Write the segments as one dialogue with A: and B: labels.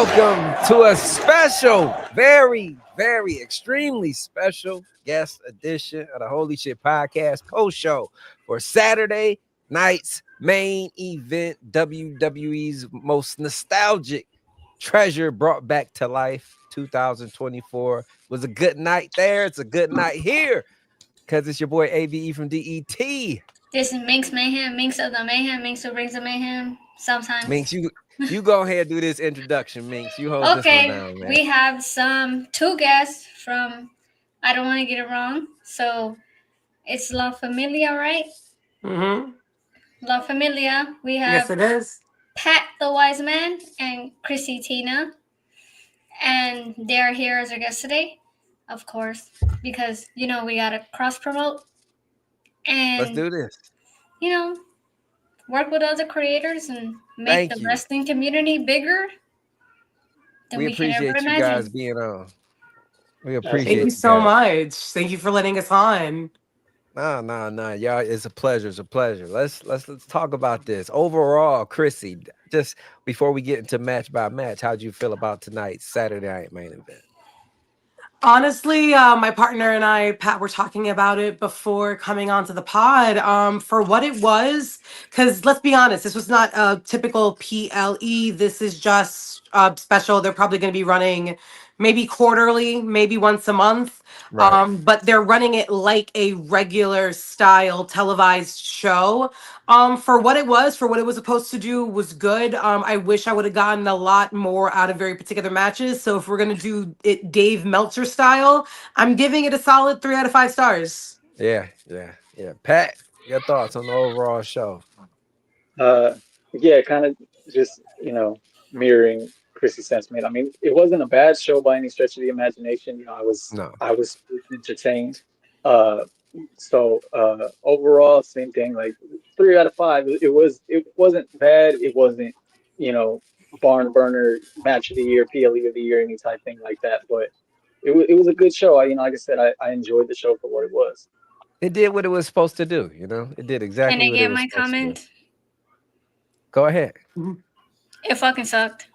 A: Welcome to a special, very extremely special guest edition of the Holy Shhh Podcast post show for Saturday night's main event, WWE's most nostalgic treasure brought back to life. 2024 was a good night there. It's a good night here because it's your boy ABE from DET.
B: This is Minx Mayhem, Minx of the Mayhem, Minx who brings the mayhem sometimes.
A: Minx, you go ahead and do this introduction, Minx. You hold this one down, man.
B: We have two guests from, I don't want to get it wrong, so it's La Familia, right?
C: Mm-hmm.
B: La Familia. We have
C: Yes, it is.
B: Pat the Wise Man and Chrissy Tina, and they're here as our guests today, of course, because, we got to cross-promote. And
A: let's do this.
B: Work with other creators and make the wrestling community bigger than we can ever imagine.
A: You guys being on. We appreciate
C: Thank you so much. Thank you for letting us on.
A: No, y'all. It's a pleasure. It's a pleasure. Let's talk about this. Overall, Chrissy, just before we get into match by match, how'd you feel about tonight's Saturday night main event?
C: Honestly, my partner and I, Pat, were talking about it before coming onto the pod. For what it was, because let's be honest, this was not a typical PLE. This is just special. They're probably going to be running maybe quarterly, maybe once a month. Right. But they're running it like a regular style televised show. For what it was supposed to do was good. I wish I would have gotten a lot more out of very particular matches. So if we're going to do it Dave Meltzer style, I'm giving it a solid 3 out of 5 stars.
A: Yeah. Pat, your thoughts on the overall show?
D: Yeah, kind of just, mirroring Chrissy's sentiment. I mean, it wasn't a bad show by any stretch of the imagination. I was entertained. So overall, same thing. Like 3 out of 5. It wasn't bad. It wasn't barn burner match of the year, PLE of the year, any type thing like that. But it was a good show. Like I said, I enjoyed the show for what it was.
A: It did what it was supposed to do. It did exactly.
B: Can I get my comment?
A: Go ahead.
B: It fucking sucked.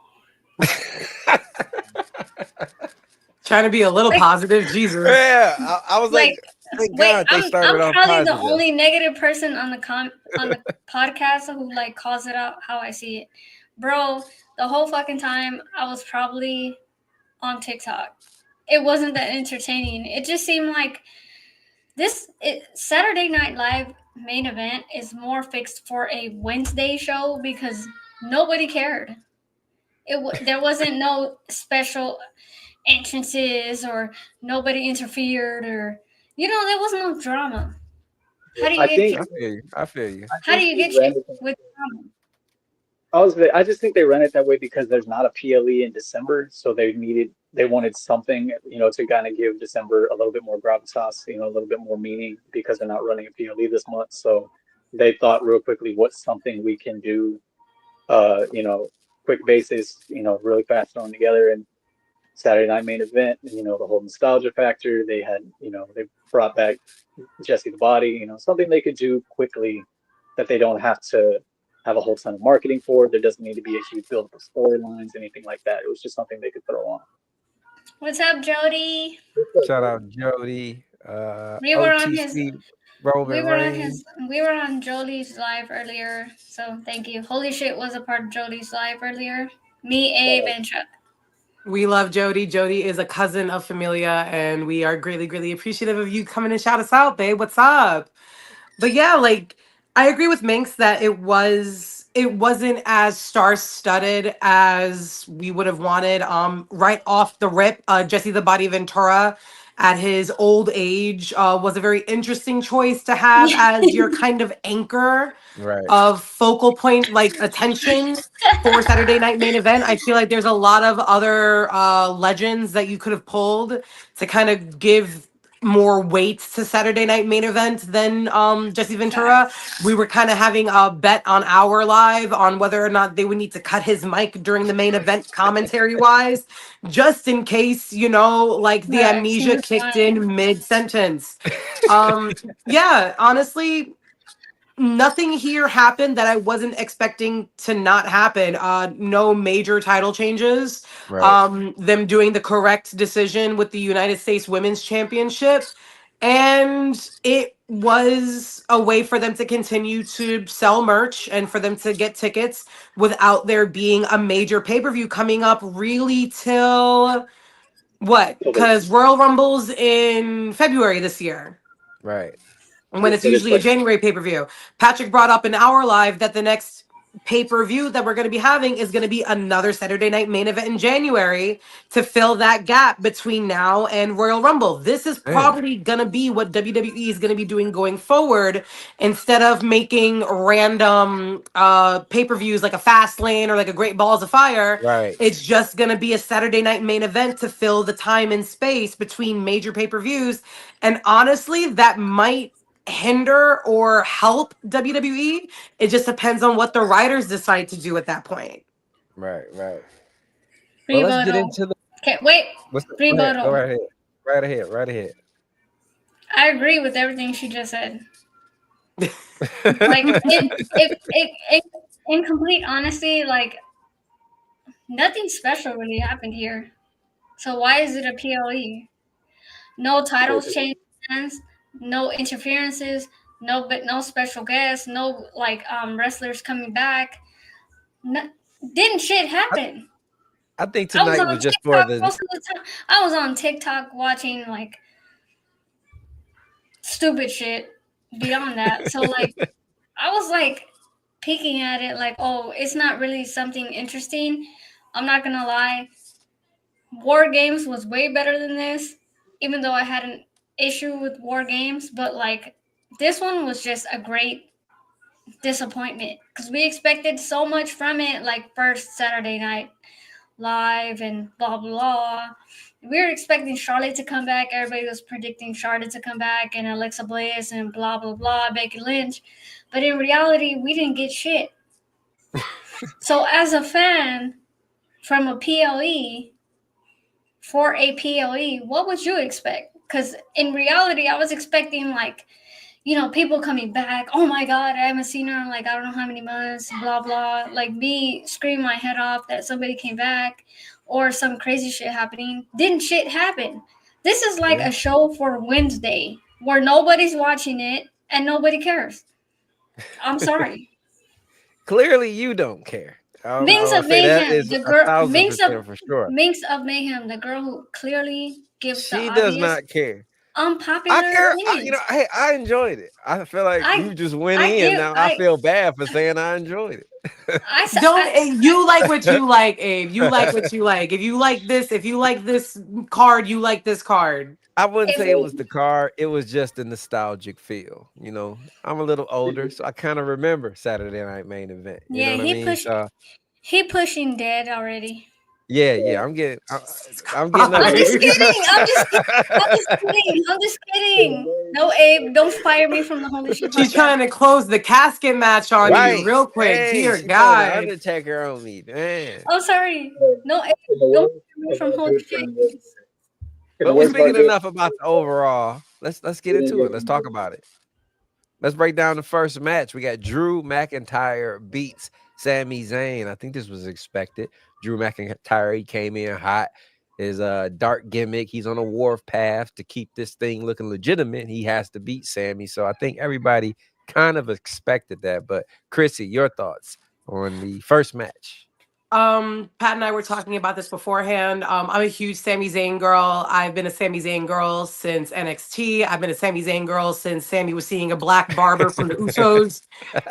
C: Trying to be a little positive, Jesus.
A: Yeah, I was like thank God they started off positive.
B: I'm probably the only negative person on the podcast who calls it out how I see it, bro. The whole fucking time I was probably on TikTok. It wasn't that entertaining. It just seemed like Saturday Night Live main event is more fixed for a Wednesday show because nobody cared. There wasn't no special entrances or nobody interfered or there was no drama. How do you
A: I feel you.
B: How do you get you with drama?
D: I just think they ran it that way because there's not a PLE in December, so they wanted something, to kind of give December a little bit more gravitas, a little bit more meaning because they're not running a PLE this month. So they thought real quickly, what's something we can do, quick basis, really fast thrown together. And Saturday night main event, the whole nostalgia factor. They had, they brought back Jesse the Body, something they could do quickly that they don't have to have a whole ton of marketing for. There doesn't need to be a huge build of storylines, anything like that. It was just something they could throw on.
B: What's up, Jody?
A: Shout out Jody.
B: We were
A: OTC,
B: we were on Jody's live earlier, so thank you. Holy Shhh was a part of Jody's live earlier. Me, Abe, and Chuck.
C: We love Jody. Jody is a cousin of Familia, and we are greatly appreciative of you coming and shout us out, babe. What's up? But yeah, I agree with Minx that it wasn't as star-studded as we would have wanted. Right off the rip, Jesse the Body Ventura at his old age was a very interesting choice to have as your kind of anchor of focal point, attention for Saturday night main event. I feel like there's a lot of other legends that you could have pulled to kind of give more weight to Saturday night main event than Jesse Ventura. We were kind of having a bet on our live on whether or not they would need to cut his mic during the main event commentary wise, just in case, the amnesia kicked in mid-sentence. Yeah, honestly, nothing here happened that I wasn't expecting to not happen. No major title changes.
A: Right.
C: Them doing the correct decision with the United States Women's Championship. And it was a way for them to continue to sell merch and for them to get tickets without there being a major pay-per-view coming up really till what? Because Royal Rumble's in February this year.
A: Right.
C: When it's usually a January pay-per-view. Patrick brought up in our live that the next pay-per-view that we're going to be having is going to be another Saturday night main event in January to fill that gap between now and Royal Rumble. This is probably going to be what WWE is going to be doing going forward instead of making random pay-per-views like a Fast Lane or like a Great Balls of Fire.
A: Right.
C: It's just going to be a Saturday night main event to fill the time and space between major pay-per-views. And honestly, that might hinder or help WWE. It just depends on what the writers decide to do at that point.
A: Right. Well,
B: Rebuttal.
A: let's get into the.
B: Okay, wait. Rebuttal.
A: Go right ahead. Right ahead.
B: I agree with everything she just said. Like, in complete honesty, like, nothing special really happened here. So why is it a PLE? No titles changed hands, no interferences, no special guests, no like wrestlers coming back. Didn't shit happen.
A: I think tonight was just for the.
B: Most of the time, I was on TikTok watching like stupid shit beyond that. So like I was like peeking at it like, oh, it's not really something interesting. I'm not gonna lie. War Games was way better than this, even though I had an issue with War Games, but like this one was just a great disappointment because we expected so much from it, like first Saturday night live and blah blah. We were expecting Charlotte to come back. Everybody was predicting Charlotte to come back and Alexa Bliss and blah blah blah, Becky Lynch. But in reality, we didn't get shit. So as a fan from a PLE, for a PLE, what would you expect? Because in reality, I was expecting like, you know, people coming back. Oh my God, I haven't seen her in like I don't know how many months, blah, blah. Like me screaming my head off that somebody came back or some crazy shit happening. Didn't shit happen. This is like a show for Wednesday where nobody's watching it and nobody cares. I'm sorry.
A: Clearly, you don't care.
B: Minx of Mayhem, the girl.
A: Minx
B: of Mayhem, the girl who clearly gives
A: she does not care.
B: Unpopular.
A: I care. I enjoyed it. I feel like you just went in. Now I feel bad for saying I enjoyed it.
C: You like what you like, Abe. You like what you like. If you like this card, you like this card.
A: I wouldn't say it was the card. It was just a nostalgic feel. You know, I'm a little older, so I kind of remember Saturday Night Main Event. You know what I mean?
B: He pushing dead already.
A: Yeah. I'm getting.
B: I'm just kidding. No, Abe, don't fire me from the Holy Shhh Podcast.
C: She's trying to close the casket match on you real quick. Hey, dear God.
A: Undertaker on me, man.
B: Oh, sorry. No, Abe, don't fire me from Holy Shhh.
A: But we're speaking enough about the overall. Let's get into it. Let's talk about it. Let's break down the first match. We got Drew McIntyre beats Sami Zayn. I think this was expected. Drew McIntyre, he came in hot. His dark gimmick. He's on a warp path to keep this thing looking legitimate. He has to beat Sami. So I think everybody kind of expected that. But Chrissy, your thoughts on the first match?
C: Pat and I were talking about this beforehand. I'm a huge Sami Zayn girl. I've been a Sami Zayn girl since NXT. I've been a Sami Zayn girl since Sami was seeing a black barber from the Usos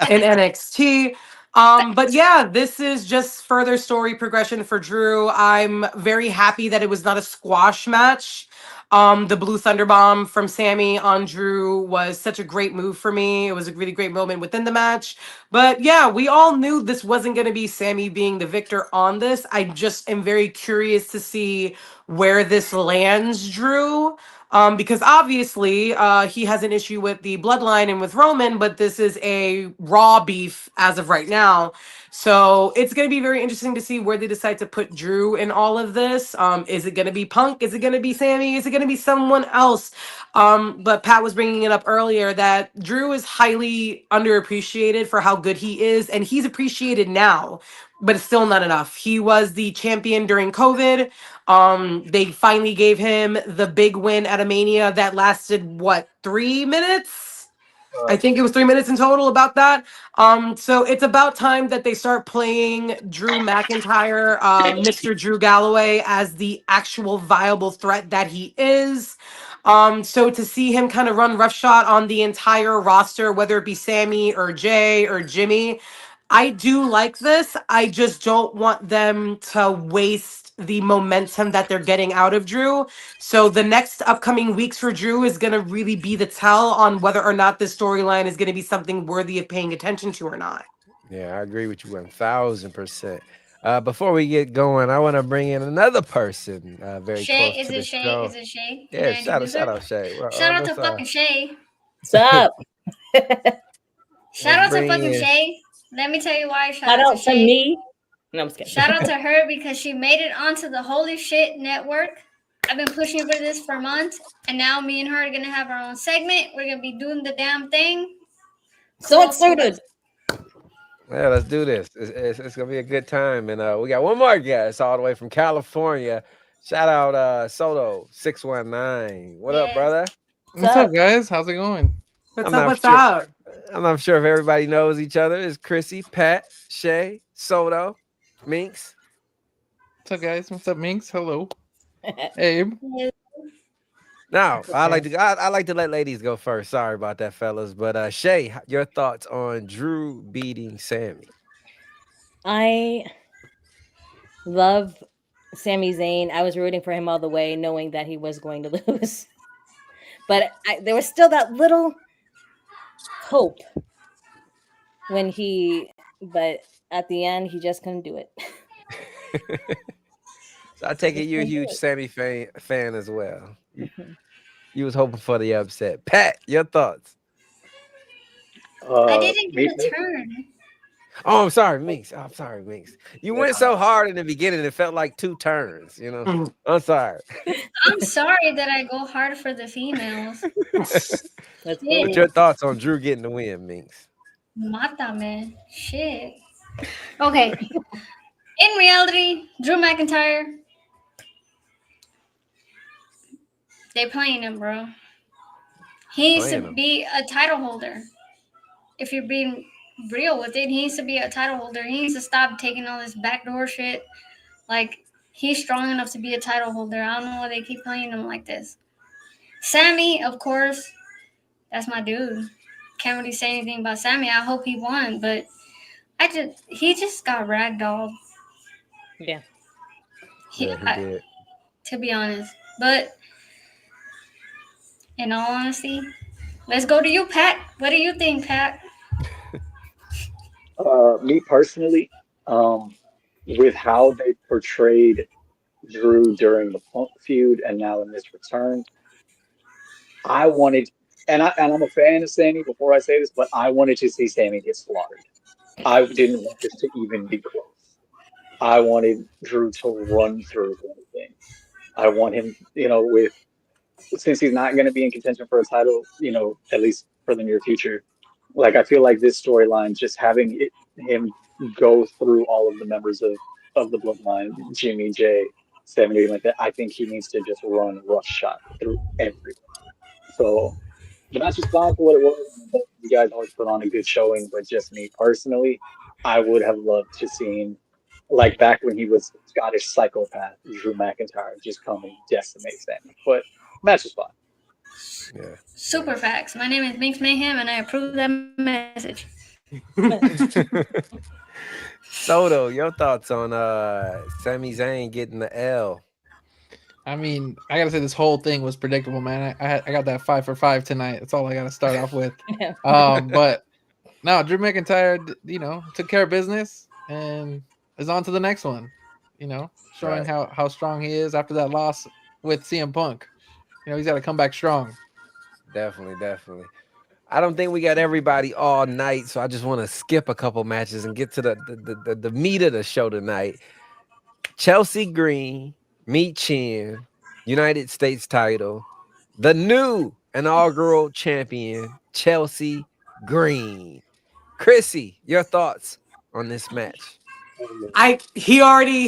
C: in NXT. But yeah, this is just further story progression for Drew. I'm very happy that it was not a squash match. The Blue Thunder Bomb from Sami on Drew was such a great move for me. It was a really great moment within the match. But yeah, we all knew this wasn't going to be Sami being the victor on this. I just am very curious to see where this lands Drew. because obviously he has an issue with the bloodline and with Roman, but this is a Raw beef as of right now. So it's going to be very interesting to see where they decide to put Drew in all of this. Is it going to be Punk? Is it going to be Sammy? Is it going to be someone else? But Pat was bringing it up earlier that Drew is highly underappreciated for how good he is, and he's appreciated now, but it's still not enough. He was the champion during COVID. They finally gave him the big win at a Mania that lasted, what, 3 minutes? I think it was 3 minutes in total, about that. So it's about time that they start playing Drew McIntyre, Mr. Drew Galloway, as the actual viable threat that he is. So to see him kind of run roughshod on the entire roster, whether it be Sammy or Jay or Jimmy, I do like this. I just don't want them to waste the momentum that they're getting out of Drew. So the next upcoming weeks for Drew is going to really be the tell on whether or not this storyline is going to be something worthy of paying attention to or not.
A: Yeah, I agree with you 1000%. Before we get going, I want to bring in another person very
B: Shay,
A: close to the
B: Shay?
A: show.
B: Is it Shay?
A: Yeah, shout out Shay. Well,
B: shout out to fucking Shay.
E: What's up?
B: Shout out to fucking Shay. Let me tell you why.
E: Shout out to me. No, I'm just kidding.
B: Shout out to her because she made it onto the Holy Shit Network. I've been pushing for this for months, and now me and her are gonna have our own segment. We're gonna be doing the damn thing.
E: So excited.
A: Yeah, let's do this. It's gonna be a good time, and we got one more guest all the way from California. Shout out Soto 619. What up, brother?
F: What's up, guys? How's it going?
C: What's up?
A: I'm not sure if everybody knows each other. It's Chrissy, Pat, Shay, Soto, Minx.
F: What's up, guys? What's up, Minx? Hello. Abe.
A: Now, I like to let ladies go first. Sorry about that, fellas. But Shay, your thoughts on Drew beating Sammy?
E: I love Sami Zayn. I was rooting for him all the way, knowing that he was going to lose. But there was still that little hope but at the end, he just couldn't do it.
A: So I take it you're a huge Sammy fan as well. You was hoping for the upset. Pat, your thoughts?
B: I didn't get a turn.
A: Oh, I'm sorry, Minx. You went so hard in the beginning, it felt like 2 turns, you know? I'm sorry.
B: I'm sorry that I go hard for the females.
A: What's your thoughts on Drew getting the win, Minx?
B: Mata, man. Shit. Okay. In reality, Drew McIntyre, they playing him, bro. He needs to be a title holder. If you're being real with it, he needs to be a title holder. He needs to stop taking all this backdoor shit. Like, he's strong enough to be a title holder. I don't know why they keep playing him like this. Sammy, of course, that's my dude. Can't really say anything about Sammy. I hope he won, but he just got ragdolled.
E: Yeah.
A: He did.
B: To be honest. But in all honesty, let's go to you, Pat. What do you think, Pat?
D: Me personally, with how they portrayed Drew during the Punk feud and now in this return, I wanted, and I'm a fan of Sammy before I say this, but I wanted to see Sammy get slaughtered. I didn't want this to even be close. I wanted Drew to run through everything. I want him, since he's not going to be in contention for a title, at least for the near future. Like, I feel like this storyline, just having him go through all of the members of the bloodline, Jimmy, Jay, Sammy, like that, I think he needs to just run roughshod through everything. So the match was fine for what it was. You guys always put on a good showing, but just me personally, I would have loved to seen, like back when he was Scottish psychopath, Drew McIntyre, just come and decimate Sammy. But match was fine.
A: Yeah.
B: Super facts. My name is Minx Mayhem, and I approve that message.
A: Soto, your thoughts on Sami Zayn getting the L?
F: I mean, I gotta say this whole thing was predictable, man. I got that 5 for 5 tonight. That's all I gotta start off with. But no, Drew McIntyre, took care of business and is on to the next one. Showing how strong he is after that loss with CM Punk. He's got to come back strong.
A: Definitely. I don't think we got everybody all night, so I just want to skip a couple matches and get to the meat of the show tonight. Chelsea Green, Meet Chin, United States title, the new inaugural champion, Chelsea Green. Chrissy, your thoughts on this match?
C: He already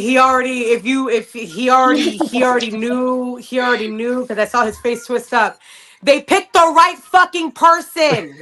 C: knew because I saw his face twist up. They picked the right fucking person.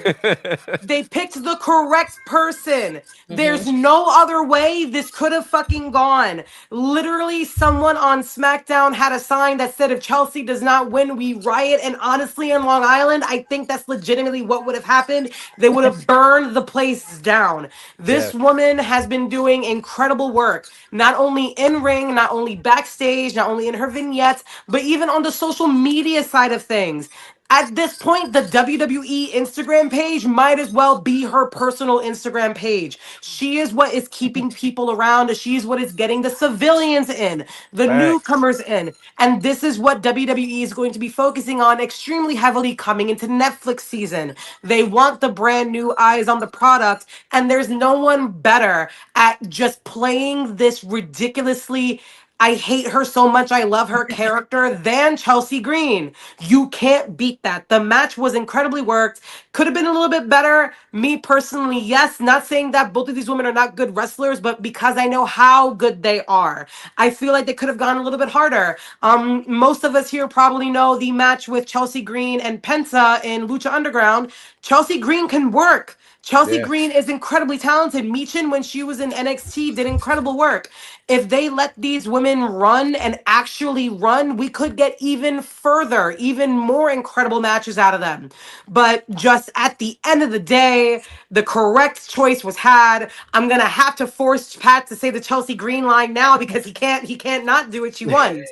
C: They picked the correct person. There's no other way this could have fucking gone. Literally, someone on SmackDown had a sign that said, if Chelsea does not win, we riot. And honestly, in Long Island, I think that's legitimately what would have happened. They would have burned the place down. This woman has been doing incredible work, not only in ring, not only backstage, not only in her vignettes, but even on the social media side of things. At this point, the WWE Instagram page might as well be her personal Instagram page. She is what is keeping people around. She is what is getting the civilians in, the newcomers in. And this is what WWE is going to be focusing on extremely heavily coming into Netflix season. They want the brand new eyes on the product, and there's no one better at just playing this ridiculously I hate her so much, I love her character than Chelsea Green. You can't beat that. The match was incredibly worked. Could have been a little bit better. Me personally, yes. Not saying that both of these women are not good wrestlers, but because I know how good they are, I feel like they could have gone a little bit harder. Most of us here probably know the match with Chelsea Green and Penta in Lucha Underground. Chelsea Green can work. Chelsea Green is incredibly talented. Michin, when she was in NXT, did incredible work. If they let these women run and actually run, we could get even further, even more incredible matches out of them. But just at the end of the day, the correct choice was had. I'm gonna have to force Pat to say the Chelsea Green line now because he can't not do what she wants.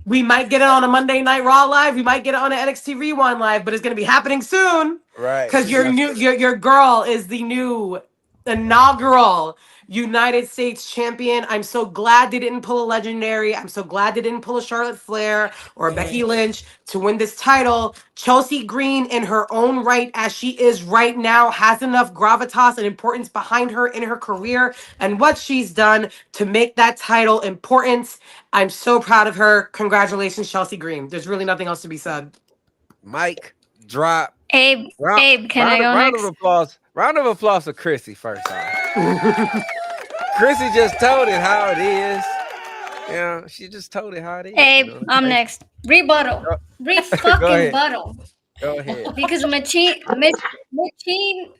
C: We might get it on a Monday Night Raw live. We might get it on an NXT Rewind live, but it's gonna be happening soon.
A: Right.
C: Because your girl is the new inaugural United States champion. I'm so glad they didn't pull a legendary. I'm so glad they didn't pull a Charlotte Flair or a Becky Lynch to win this title. Chelsea Green, in her own right, as she is right now, has enough gravitas and importance behind her in her career and what she's done to make that title important. I'm so proud of her. Congratulations, Chelsea Green. There's really nothing else to be said.
A: Mike, drop.
B: Abe, can I go next?
A: Round of applause for Chrissy first off. Chrissy just told it how it is. She just told it how it is.
B: Abe, I'm next. Rebuttal. Rebuttal.
A: Go ahead.
B: Because Machine, what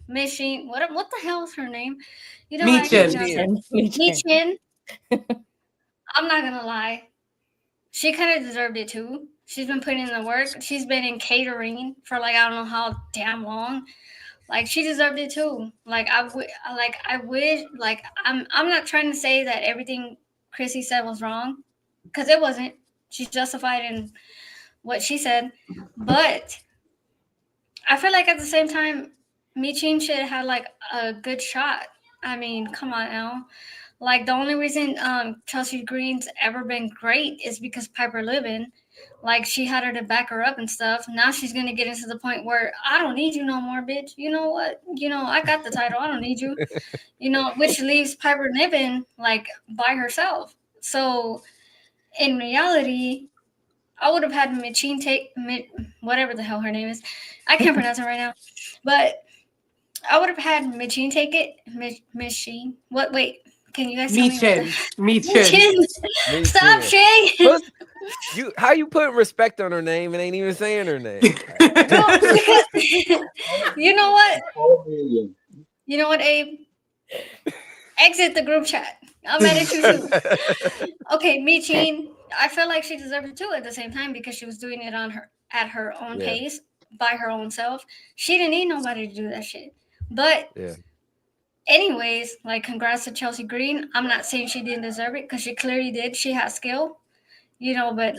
B: the hell is her name?
C: Michin.
B: I'm not gonna lie. She kind of deserved it too. She's been putting in the work. She's been in catering for I don't know how damn long. She deserved it too. I'm not trying to say that everything Chrissy said was wrong, because it wasn't. She's justified in what she said, but I feel like at the same time, Michin should have had a good shot. I mean, come on now. The only reason Chelsea Green's ever been great is because Piper Niven, she had her to back her up and stuff. Now she's gonna get into the point where I don't need you no more, bitch. You know what? I got the title. I don't need you. Which leaves Piper Niven by herself. So in reality, I would have had Michin take whatever the hell her name is. I can't pronounce it right now, but I would have had Michin take it. Michin. What? Wait. Can you guys tell me?
C: Michin.
B: Stop, Shay.
A: How you putting respect on her name and ain't even saying her name?
B: You know what? You know what, Abe? Exit the group chat. I'm mad at you too. Okay, Michin. I feel like she deserved it too at the same time because she was doing it at her own pace by her own self. She didn't need nobody to do that shit. But anyways, congrats to Chelsea Green. I'm not saying she didn't deserve it because she clearly did. She has skill, but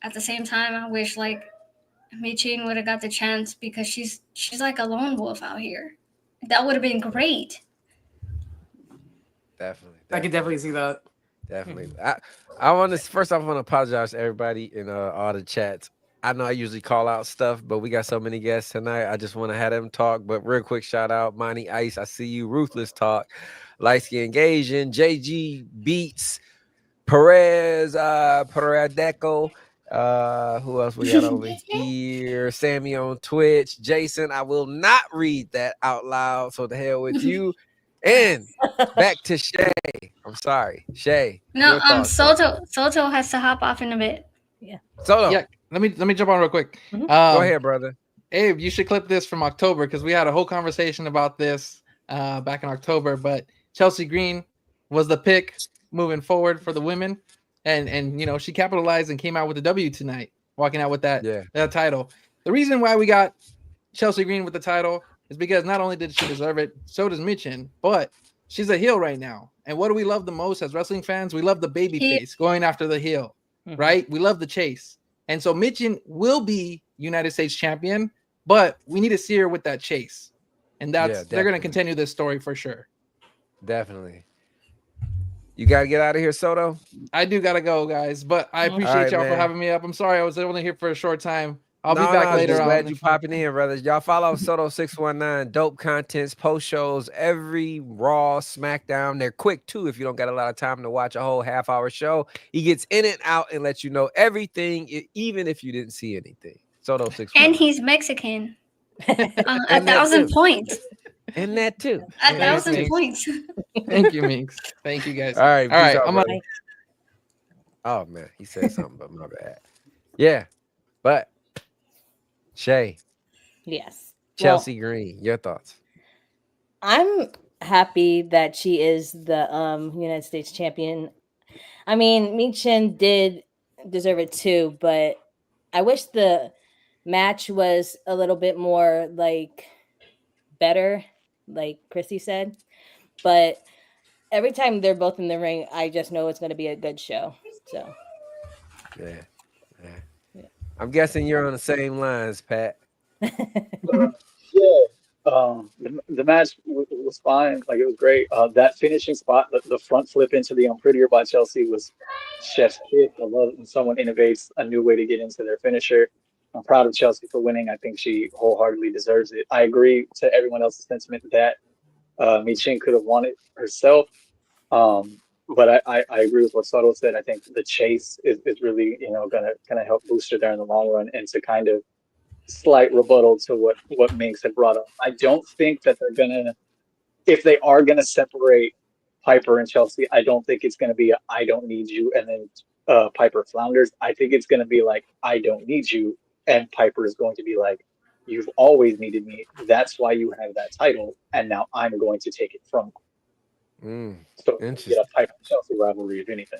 B: at the same time, I wish Michin would have got the chance because she's like a lone wolf out here. That would have been great.
A: Definitely.
C: I could definitely see that.
A: Definitely. I want to apologize to everybody in all the chats. I know I usually call out stuff, but we got so many guests tonight. I just want to have them talk. But real quick, shout out Monty Ice. I see you. Ruthless Talk. Light Skin Asian. JG Beats. Perez. Peredeco. Who else we got over here? Sammy on Twitch. Jason. I will not read that out loud. So the hell with you. And back to Shay. I'm sorry, Shay.
B: No, Soto has to hop off in a bit.
E: Yeah.
A: Soto.
F: Yeah. Let me jump on real quick.
E: Mm-hmm.
A: Go ahead, brother.
F: Abe, you should clip this from October because we had a whole conversation about this back in October. But Chelsea Green was the pick moving forward for the women, and you know she capitalized and came out with the W tonight, walking out with that title. The reason why we got Chelsea Green with the title is because not only did she deserve it, so does Michin, but she's a heel right now. And what do we love the most as wrestling fans? We love the baby face going after the heel, right? We love the chase. And so Michin will be United States champion, but we need to see her with that chase. And they're going to continue this story for sure.
A: Definitely. You got to get out of here, Soto?
F: I do got to go, guys, but I appreciate y'all for having me up. I'm sorry I was only here for a short time. I'll be back later on.
A: Glad you popping in, brothers. Y'all follow Soto619. Dope contents, post shows every Raw, SmackDown. They're quick too. If you don't got a lot of time to watch a whole half-hour show, he gets in and out and lets you know everything, even if you didn't see anything. Soto619.
B: And he's Mexican. 1,000 points.
A: And that too.
B: 1,000 points.
F: Thank you, Minx. Thank you, guys.
A: All right.
F: Out,
A: oh man, he said something, but my bad. Yeah, but. Shay.
E: Yes.
A: Chelsea Green, your thoughts?
E: I'm happy that she is the United States champion. I mean, Michin did deserve it too, but I wish the match was a little bit more like better, like Chrissy said. But every time they're both in the ring, I just know it's going to be a good show. So.
A: Yeah. I'm guessing you're on the same lines, Pat.
D: The match was fine. Like, it was great. That finishing spot, the front flip into the Unprettier by Chelsea was chef's kiss. I love it when someone innovates a new way to get into their finisher. I'm proud of Chelsea for winning. I think she wholeheartedly deserves it. I agree to everyone else's sentiment that Michin could have won it herself. But I agree with what Soto said. I think the chase is really, gonna help boost her there in the long run, and to kind of slight rebuttal to what Minx had brought up. I don't think that they're gonna, if they are gonna separate Piper and Chelsea, I don't think it's gonna be a I don't need you and then Piper flounders. I think it's gonna be like I don't need you, and Piper is going to be like, you've always needed me. That's why you have that title, and now I'm going to take it from you. So get a Piper Chelsea rivalry, if anything.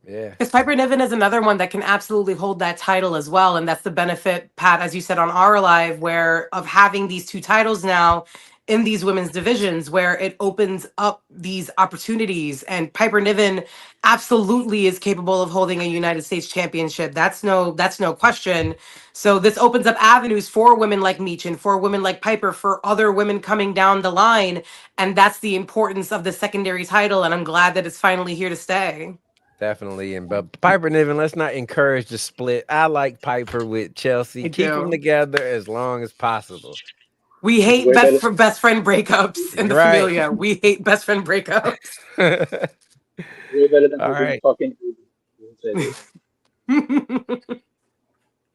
A: Yeah.
C: Because Piper Niven is another one that can absolutely hold that title as well. And that's the benefit, Pat, as you said on our live, where of having these two titles now in these women's divisions, where it opens up these opportunities. And Piper Niven absolutely is capable of holding a United States championship. That's no question. So this opens up avenues for women like Michin, for women like Piper, for other women coming down the line. And that's the importance of the secondary title. And I'm glad that it's finally here to stay.
A: Definitely. But Piper Niven, let's not encourage the split. I like Piper with Chelsea. Keep them together as long as possible.
C: We hate best friend breakups in the Familia. We hate best friend breakups.
D: Way better than fucking.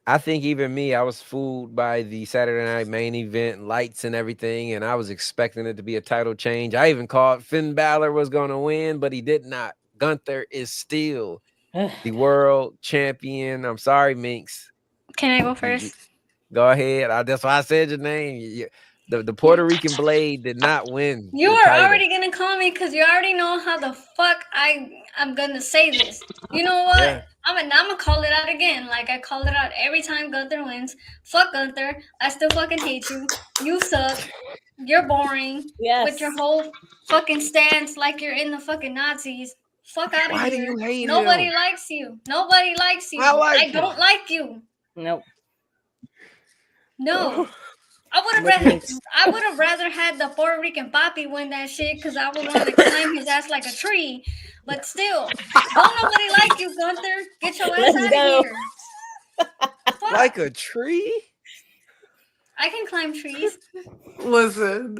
A: I think even me, I was fooled by the Saturday night main event lights and everything, and I was expecting it to be a title change. I even called Finn Balor was going to win, but he did not. Gunther is still the world champion. I'm sorry, Minx.
B: Can I go first?
A: Go ahead. That's why I said your name. The Puerto Rican Blade did not win.
B: You are already gonna call me because you already know how the fuck I'm gonna say this. You know what? Yeah. I'm gonna call it out again. Like I call it out every time Gunther wins. Fuck Gunther. I still fucking hate you. You suck. You're boring.
E: Yes.
B: With your whole fucking stance like you're in the fucking Nazis. Fuck out of here.
A: Why do you hate
B: Nobody
A: him?
B: likes you. Nobody likes you.
A: I
B: don't like you.
E: Nope.
B: No. I would have rather had the Puerto Rican Papi win that shit because I would want to climb his ass like a tree. But still, don't nobody like you, Gunther. Get your ass out of here. Fuck
A: Like a tree?
B: I can climb trees.
C: Listen.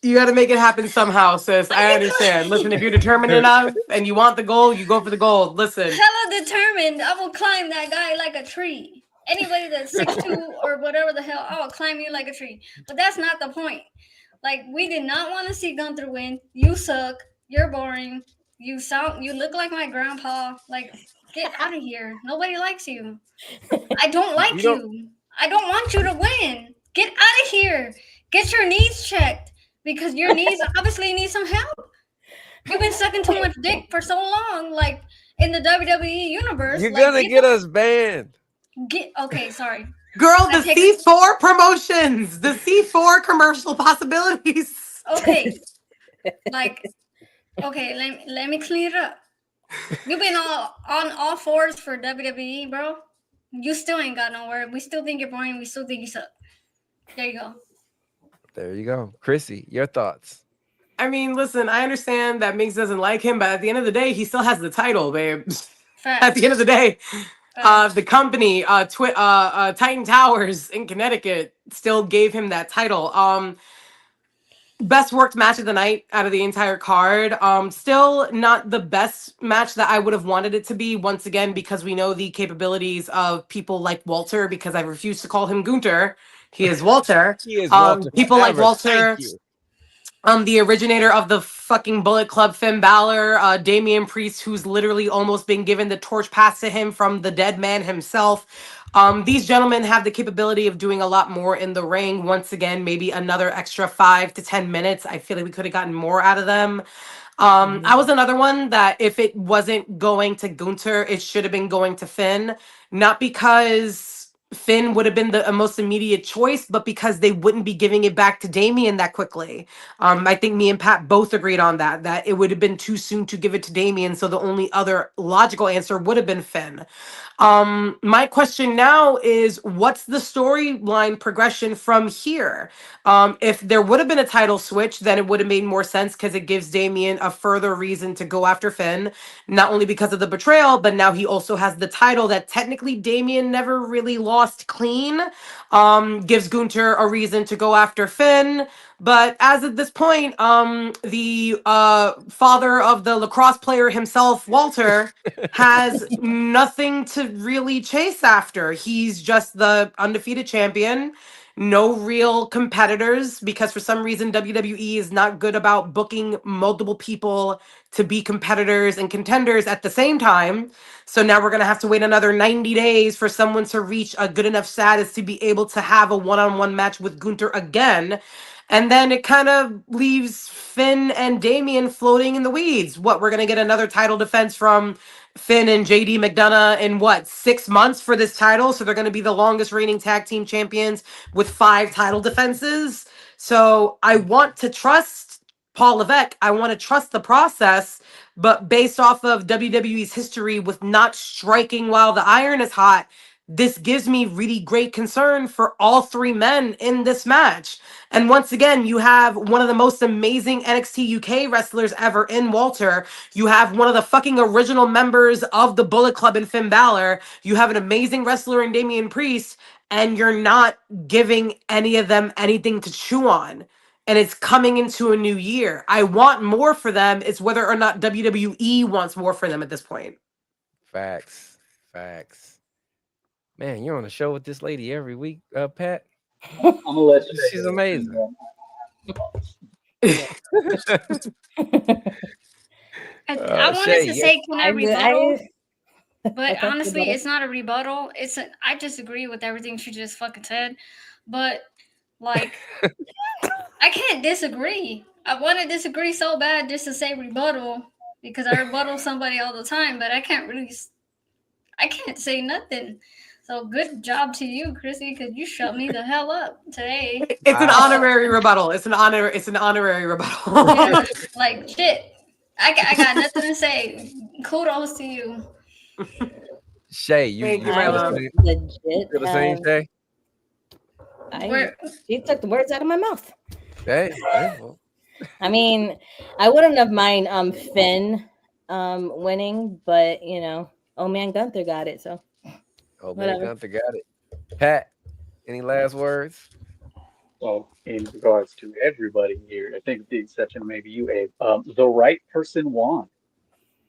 C: You got to make it happen somehow, sis. I understand. Listen, if you're determined enough and you want the goal, you go for the goal. Listen.
B: Hella determined. I will climb that guy like a tree. Anybody that's 6'2" or whatever the hell, I will climb you like a tree. But that's not the point. Like, we did not want to see Gunther win. You suck. You're boring. You look like my grandpa. Like, get out of here. Nobody likes you. I don't like you. I don't want you to win. Get out of here. Get your knees checked. Because your knees obviously need some help. You've been sucking too much dick for so long, like in the WWE universe.
A: You're gonna get us banned.
B: Okay, sorry.
C: Girl, the C4 promotions, the C4 commercial possibilities.
B: Okay. Let me clean it up. You've been on all fours for WWE, bro. You still ain't got nowhere. We still think you're boring. We still think you suck. There you go.
A: There you go. Chrissy, your thoughts.
C: I mean, listen, I understand that Minx doesn't like him, but at the end of the day, he still has the title, babe. At the end of the day, the company, Titan Towers in Connecticut, still gave him that title. Best worked match of the night out of the entire card. Still not the best match that I would have wanted it to be, once again, because we know the capabilities of people like Walter, because I refuse to call him Gunther. He is Walter.
A: He is Walter.
C: People like Walter, the originator of the fucking Bullet Club, Finn Balor, Damian Priest, who's literally almost been given the torch passed to him from the dead man himself. These gentlemen have the capability of doing a lot more in the ring. Once again, maybe another extra 5 to 10 minutes. I feel like we could have gotten more out of them. I was another one that if it wasn't going to Gunther, it should have been going to Finn. Not because Finn would have been the most immediate choice, but because they wouldn't be giving it back to Damian that quickly. I think me and Pat both agreed on that it would have been too soon to give it to Damian, so the only other logical answer would have been Finn. My question now is, what's the storyline progression from here? If there would have been a title switch, then it would have made more sense because it gives Damian a further reason to go after Finn, not only because of the betrayal, but now he also has the title that technically Damian never really lost clean. Gives Gunther a reason to go after Finn. But as of this point, the father of the lacrosse player himself, Walter, has nothing to really chase after. He's just the undefeated champion. No real competitors, because for some reason WWE is not good about booking multiple people to be competitors and contenders at the same time. So now we're going to have to wait another 90 days for someone to reach a good enough status to be able to have a one-on-one match with Gunther again. And then it kind of leaves Finn and Damian floating in the weeds. What, we're going to get another title defense from Finn and JD McDonough in 6 months for this title? So they're going to be the longest reigning tag team champions with 5 title defenses. So I want to trust Paul Levesque. I want to trust the process, but based off of WWE's history with not striking while the iron is hot, this gives me really great concern for all 3 men in this match. And once again, you have one of the most amazing NXT UK wrestlers ever in Walter. You have one of the fucking original members of the Bullet Club in Finn Balor. You have an amazing wrestler in Damian Priest, and you're not giving any of them anything to chew on. And it's coming into a new year. I want more for them. It's whether or not WWE wants more for them at this point.
A: Facts. Man, you're on the show with this lady every week, Pat.
D: I'm gonna let you.
A: She's amazing.
B: I wanted to say, can I rebuttal? But honestly, it's not a rebuttal. I disagree with everything she just fucking said. But like, I can't disagree. I want to disagree so bad just to say rebuttal, because I rebuttal somebody all the time, but I can't say nothing. So good job to you, Chrissy, because you shut me the hell up today.
C: It's an honorary rebuttal. It's an honorary rebuttal.
B: Yeah, like shit. I got nothing to say. Kudos to you.
A: Shay, you
E: legit.
A: the same Shay?
E: She took the words out of my mouth.
A: Hey, well.
E: I mean, I wouldn't have mind Finn winning, but oh man, Gunther got it, so
A: Oh man, Gunther got it. Pat, any last words?
D: Well, in regards to everybody here, I think with the exception of maybe you, Abe, the right person won.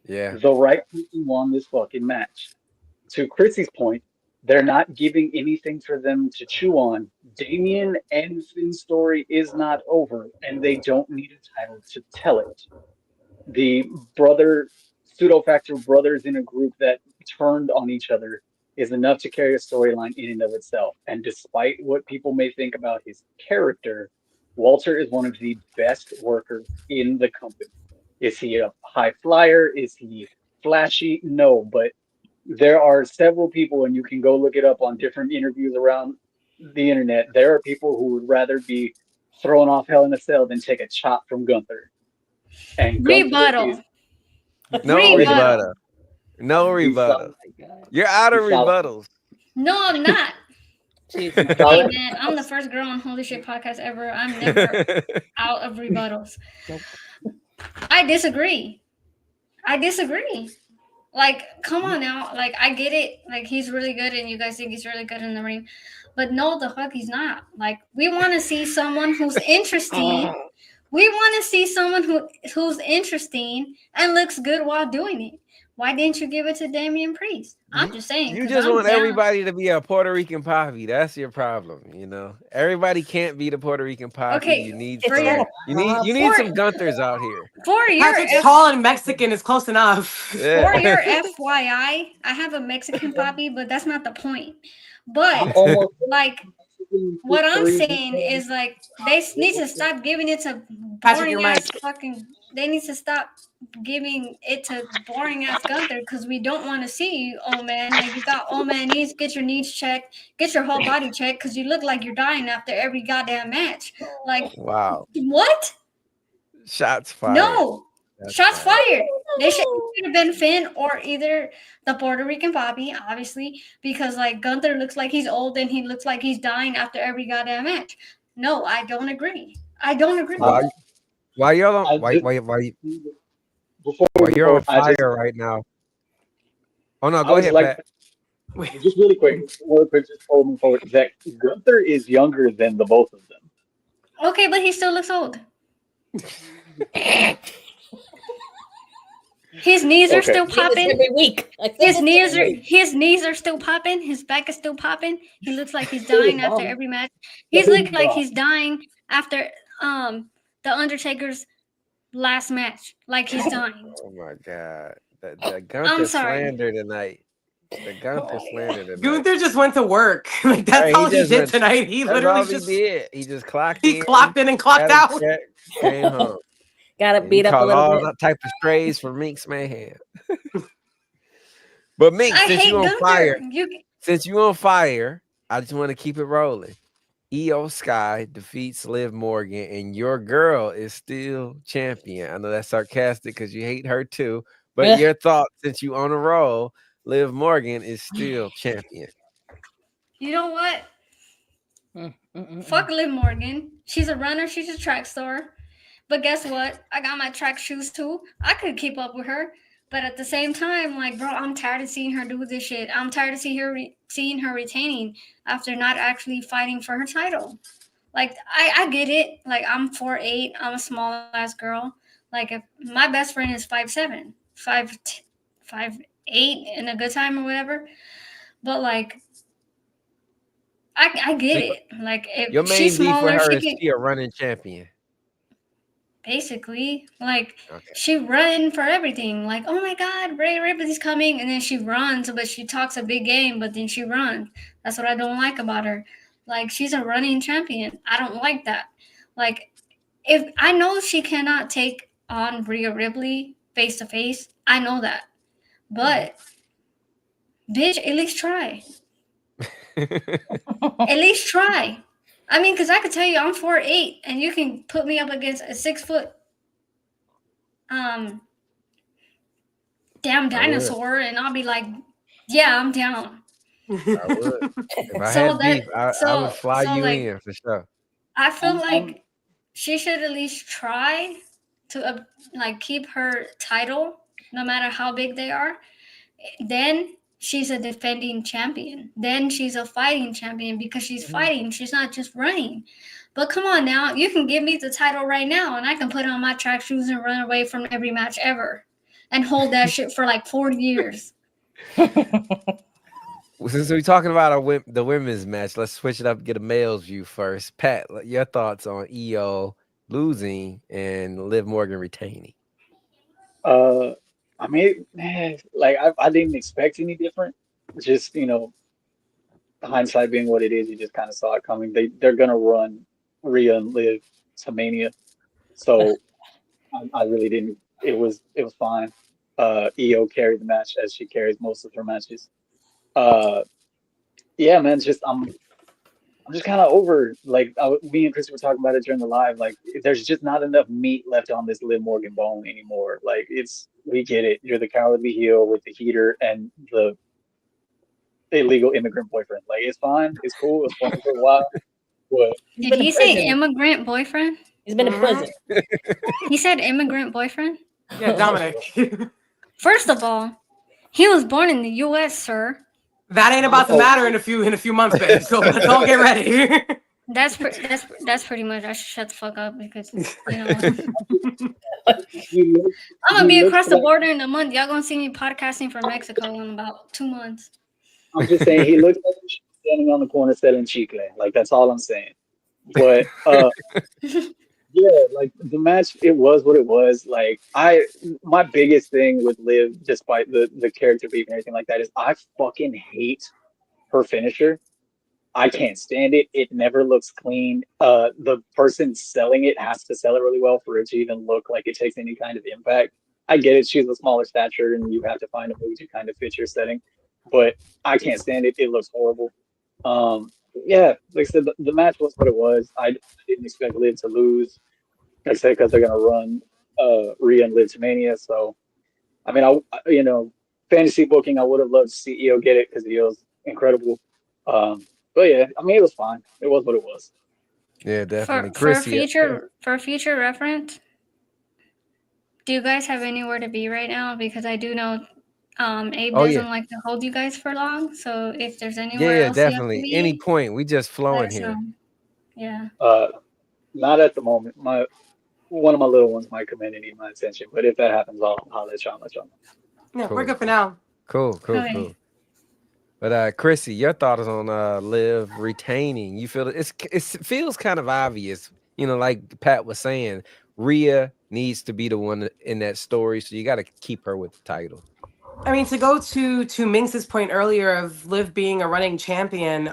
A: Yeah.
D: The right person won this fucking match. To Chrissy's point, they're not giving anything for them to chew on. Damien and Finn's story is not over, and they don't need a title to tell it. The pseudo factor brothers in a group that turned on each other is enough to carry a storyline in and of itself. And despite what people may think about his character, Walter is one of the best workers in the company. Is he a high flyer? Is he flashy? No, but there are several people, and you can go look it up on different interviews around the internet. There are people who would rather be thrown off Hell in a Cell than take a chop from Gunther. And
B: rebuttal.
A: No rebuttal. No rebuttal. You're out of rebuttals.
B: No, I'm not. Hey man, I'm the first girl on Holy Shhh Podcast ever. I'm never out of rebuttals. Nope. I disagree. Like, come on now. Like, I get it. Like, he's really good, and you guys think he's really good in the ring. But no, the fuck, he's not. Like, we want to see someone who's interesting. We want to see someone who's interesting and looks good while doing it. Why didn't you give it to Damian Priest? I'm just saying.
A: You just want everybody to be a Puerto Rican Poppy. That's your problem, you know. Everybody can't be the Puerto Rican Poppy.
B: Okay,
A: you need some Gunthers out here.
C: For your tall and Mexican is close enough.
A: Yeah.
B: For your FYI, I have a Mexican Poppy, but that's not the point. But like, what I'm saying is, like, they need to stop giving it to boring ass fucking. They need to stop giving it to boring ass Gunther, because we don't want to see you, old man. Like, you got old man needs. Get your needs checked. Get your whole body checked, because you look like you're dying after every goddamn match. Like,
A: wow.
B: What?
A: Shots fired.
B: No. Shots fired. They should have been Finn or either the Puerto Rican Poppy, obviously, because like Gunther looks like he's old and he looks like he's dying after every goddamn match. No, I don't agree.
A: Why you're on fire right now? Oh no, go ahead, Pat.
D: Just really quick, just hold forward. That Gunther is younger than the both of them.
B: Okay, but he still looks old. His knees are still popping.
E: Every week.
B: His knees are still popping. His back is still popping. He looks like he's dying after every match. He's looking like he's dying after the Undertaker's last match. Like he's dying.
A: Oh my god. The Gunther slander tonight. The Gunther slander tonight.
C: Gunther just went to work. Like that's all he did tonight. He literally
A: did. He just clocked
C: in. He clocked in and clocked out.
A: Came home.
E: Got to beat up a little bit.
A: All type of strays for Minx Mayhem. But Minx, since you on fire, I just want to keep it rolling. Io Sky defeats Liv Morgan, and your girl is still champion. I know that's sarcastic because you hate her too. But your thoughts, since you on a roll, Liv Morgan is still champion.
B: You know what? Fuck Liv Morgan. She's a runner. She's a track star. But guess what? I got my track shoes too. I could keep up with her. But at the same time, like, bro, I'm tired of seeing her do this shit. I'm tired of seeing her retaining after not actually fighting for her title. Like, I get it. Like, I'm 4'8". I'm a small ass girl. Like, if my best friend is 5'7", 5'8" in a good time or whatever. But like, I get it. Like, if
A: your main
B: she's
A: beef
B: smaller,
A: with her is she a running champion.
B: Basically, like, she run for everything. Like, oh my God, Rhea Ripley's coming, and then she runs, but she talks a big game, but then she runs. That's what I don't like about her. Like, she's a running champion. I don't like that. Like, if I know she cannot take on Rhea Ripley face to face, I know that. But bitch, at least try. At least try. I mean, because I could tell you I'm 4'8", and you can put me up against a 6 foot damn dinosaur, and I'll be like, yeah, I'm down.
A: I would. If I had beef, I would fly you in for sure.
B: I feel like she should at least try to keep her title, no matter how big they are. Then she's a defending champion. Then she's a fighting champion because she's fighting. She's not just running. But come on now, you can give me the title right now and I can put on my track shoes and run away from every match ever and hold that shit for like 40 years.
A: Since we're talking about the women's match, let's switch it up and get a male's view first. Pat, your thoughts on EO losing and Liv Morgan retaining?
D: I mean, man, like I didn't expect any different. Just, hindsight being what it is, you just kind of saw it coming. They're gonna run Rhea and Liv to Mania, so I really didn't. It was fine. EO carried the match as she carries most of her matches. Yeah, man, I'm just kind of over, like, me and Chris were talking about it during the live. Like, there's just not enough meat left on this Liv Morgan bone anymore. Like, we get it. You're the cowardly heel with the heater and the illegal immigrant boyfriend. Like, it's fine. It's cool. It's fun for a while. But
B: did he say immigrant boyfriend?
E: He's been in prison.
B: He said immigrant boyfriend?
C: Yeah, Dominic.
B: First of all, he was born in the U.S., sir.
C: That ain't about to matter in a few months, babe. So let's all get ready.
B: That's pretty much. I should shut the fuck up because I'm gonna be across the border in a month. Y'all gonna see me podcasting from Mexico in about 2 months.
D: I'm just saying he looks like he's standing on the corner selling chicle. Like, that's all I'm saying. But yeah, like, the match, it was what it was. Like, my biggest thing with Liv, despite the character beef and everything like that, is I fucking hate her finisher. I can't stand it. It never looks clean. The person selling it has to sell it really well for it to even look like it takes any kind of impact. I get it. She's a smaller stature and you have to find a move to kind of fit your setting, but I can't stand it. It looks horrible. Yeah, like I said, the match was what it was. I didn't expect Liv to lose. Like I said, because they're gonna run Rhea and Liv to Mania. So, I mean, fantasy booking, I would have loved to see EO get it because EO's incredible. But yeah, I mean, it was fine. It was what it was.
A: Yeah, definitely.
B: For future reference, do you guys have anywhere to be right now? Because I do know Abe doesn't like to hold you guys for long. So if there's anywhere else
A: definitely.
B: You have to be,
A: any point, we just flowing here.
B: Yeah.
D: Not at the moment. One of my little ones might come in and need my attention, but if that happens, I'll let y'all know.
C: Yeah, cool. We're good for now.
A: Cool. But Chrissy, your thoughts on Liv retaining? You feel it feels kind of obvious, like Pat was saying, Rhea needs to be the one in that story, so you got to keep her with the title.
C: I mean, to go to Minx's point earlier of Liv being a running champion,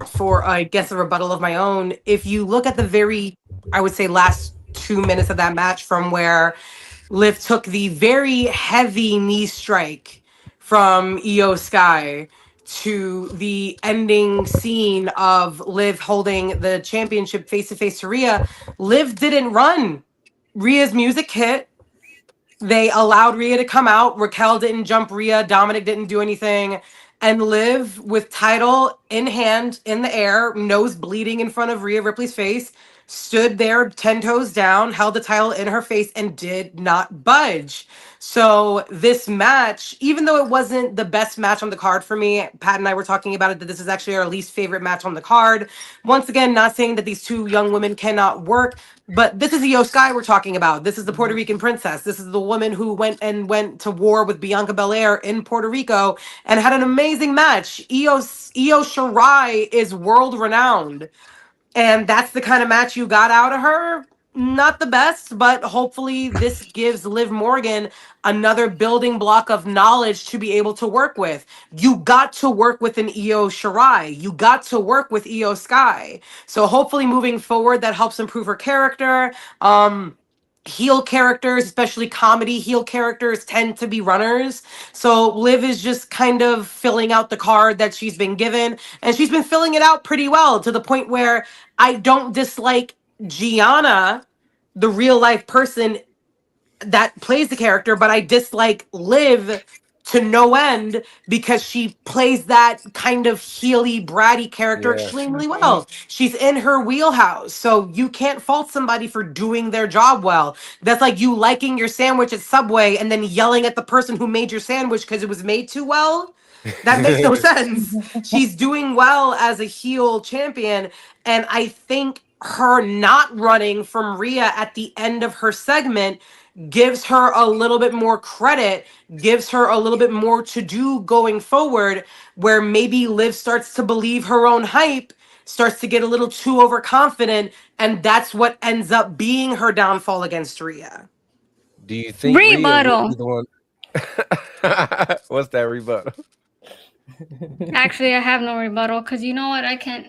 C: for, I guess, a rebuttal of my own, if you look at the very, I would say, last 2 minutes of that match from where Liv took the very heavy knee strike from Io Sky to the ending scene of Liv holding the championship face-to-face to Rhea, Liv didn't run. Rhea's music hit. They allowed Rhea to come out. Raquel didn't jump Rhea. Dominic didn't do anything. And Liv, with title in hand, in the air, nose bleeding in front of Rhea Ripley's face, stood there 10 toes down, held the title in her face, and did not budge. So this match, even though it wasn't the best match on the card for me, Pat and I were talking about it, that this is actually our least favorite match on the card. Once again, not saying that these two young women cannot work, but this is Io Sky we're talking about. This is the Puerto Rican princess. This is the woman who went to war with Bianca Belair in Puerto Rico and had an amazing match. Io Shirai is world renowned. And that's the kind of match you got out of her. Not the best, but hopefully this gives Liv Morgan another building block of knowledge to be able to work with. You got to work with an Io Shirai. You got to work with Io Sky. So hopefully moving forward, that helps improve her character. Heel characters, especially comedy heel characters, tend to be runners. So Liv is just kind of filling out the card that she's been given, and she's been filling it out pretty well, to the point where I don't dislike Gianna, the real life person that plays the character, but I dislike Liv to no end because she plays that kind of heely, bratty character extremely well. She's in her wheelhouse. So you can't fault somebody for doing their job well. That's like you liking your sandwich at Subway and then yelling at the person who made your sandwich because it was made too well. That makes no sense. She's doing well as a heel champion, and I think her not running from Rhea at the end of her segment gives her a little bit more credit, gives her a little bit more to do going forward, where maybe Liv starts to believe her own hype, starts to get a little too overconfident, and that's what ends up being her downfall against Rhea.
A: Do you think Rhea
B: Rebuttal.
A: would be the one? What's that rebuttal?
B: Actually, I have no rebuttal because you know what? I can't.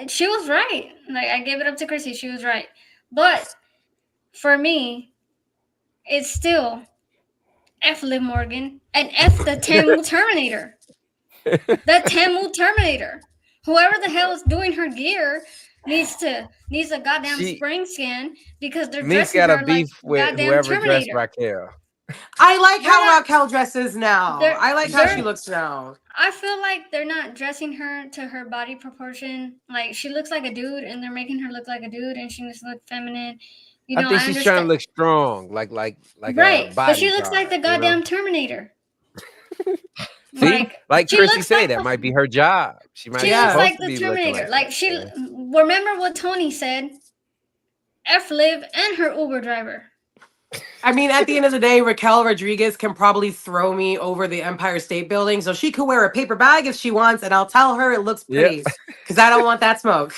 B: She was right. Like, I gave it up to Chrissy. She was right. But for me, it's still F Liv Morgan and F the Tamu Terminator. The Tamu Terminator. Whoever the hell is doing her gear needs a goddamn spring scan because they're dressing
A: got
B: her
A: a beef
B: like
A: with
B: goddamn
A: whoever
B: Terminator.
A: dressed Raquel.
C: I like how Raquel dresses now. I like how she
B: they're-
C: looks now.
B: I feel like they're not dressing her to her body proportion. Like, she looks like a dude, and they're making her look like a dude, and she needs to look feminine. You know,
A: I think she's trying to look strong, like
B: right.
A: a
B: But she looks
A: bodyguard,
B: like the goddamn Terminator.
A: See, like Chrissy said, that might be her job. She might.
B: She looks like the Terminator. Like she. Remember what Tony said? F Liv and her Uber driver.
C: I mean, at the end of the day, Raquel Rodriguez can probably throw me over the Empire State Building, so she could wear a paper bag if she wants, and I'll tell her it looks pretty because I don't want that smoke.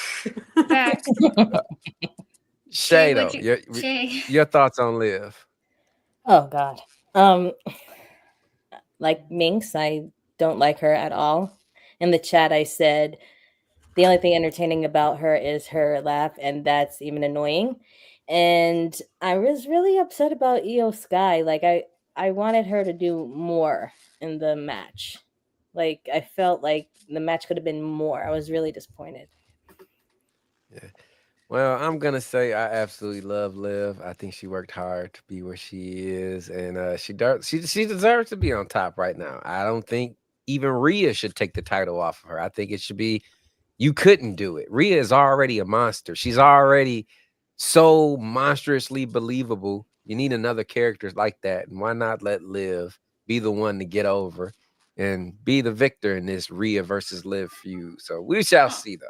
A: Shay, though, your thoughts on Liv?
E: Oh God, like Minx, I don't like her at all. In the chat, I said the only thing entertaining about her is her laugh, and that's even annoying. And I was really upset about Io Sky. Like I wanted her to do more in the match. Like I felt like the match could have been more. I was really disappointed.
A: Yeah. Well, I'm gonna say I absolutely love Liv. I think she worked hard to be where she is, and she deserves to be on top right now. I don't think even Rhea should take the title off of her. I think it should be. You couldn't do it. Rhea is already a monster. She's already so monstrously believable. You need another character like that, and why not let Liv be the one to get over and be the victor in this Rhea versus Liv feud? So we shall see, though.